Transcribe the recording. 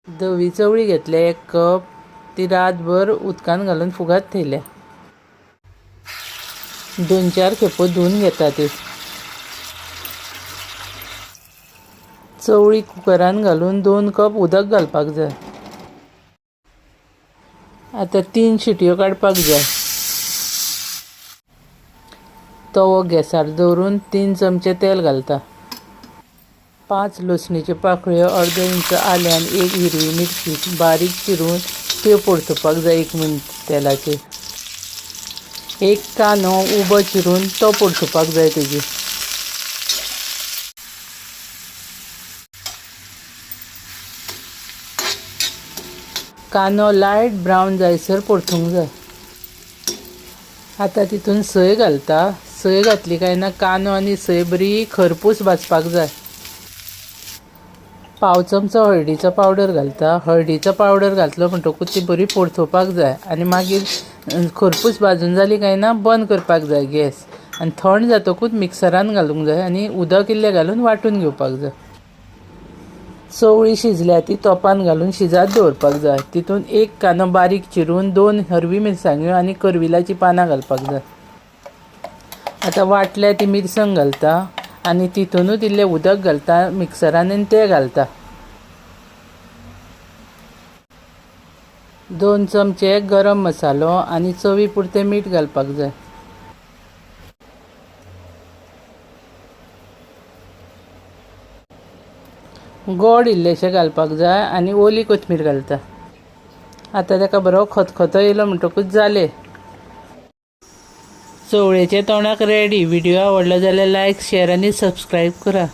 धवी चवळी घेतल्या 1 कप, ती रातभर उदकान घालून फुगात थेयल्या. 2-4 खेपो धुवन घेता ती. चवळी कुकरान घालून 2 कप उदक घालपाक जाय. आता 3 शिटयो काडपाक जाय. तवो गॅसार दवरून 3 चमचे तेल घालता. 5 लसणीच्यो पाकळ्यो, अर्दो इंच आलें आनी 1 हिरवी मिरची बारीक चिरून त्यो परतुपाक जाय 1 मिनट तेलाचेर. 1 कांदो उबो चिरून तो परतुपाक जाय तेजेर. कांदो लायट ब्रावन जायसर परतूंक जाय. आता तितून सय घालता. सय घातली काय ना कांदो आनी सय बरी खरपूस भाजपाक जाय. पाव चमचो हळदीचो पावडर घालता. हळदीचो पावडर घातलो म्हणटकूच ती बरी परतुपाक जाय आनी मागीर खरपूस भाजून जाली काय ना बंद करपाक जाय गॅस आनी थंड जातकूच मिक्सरान घालूंक जाय आनी उदक इल्लें घालून वांटून घेवपाक जाय. चवळी शिजल्या ती तोपान घालून शिजात दवरपाक जाय. तितून 1 कांदो बारीक चिरून 2 हरवी मिरसांग्यो आनी करविलाची पानां घालपाक जाय. आता वाटल्या ती मिरसांग घालता आनी तितूनच इल्लें उदक घालता मिक्सरान आनी तें घालता. 2 चमचे गरम मसालो आनी चवी पुरतें मीठ घालपाक जाय. गोड इल्लेशें घालपाक जाय आनी ओली कोथमीर घालता. आता ताका बरो खतखतो येयलो म्हणटकूच जालें. चवळेचे तोंडाक रेडी. व्हिडिओ आवडलो जाल्यार लायक, शेअर आनी सबस्क्रायब करा.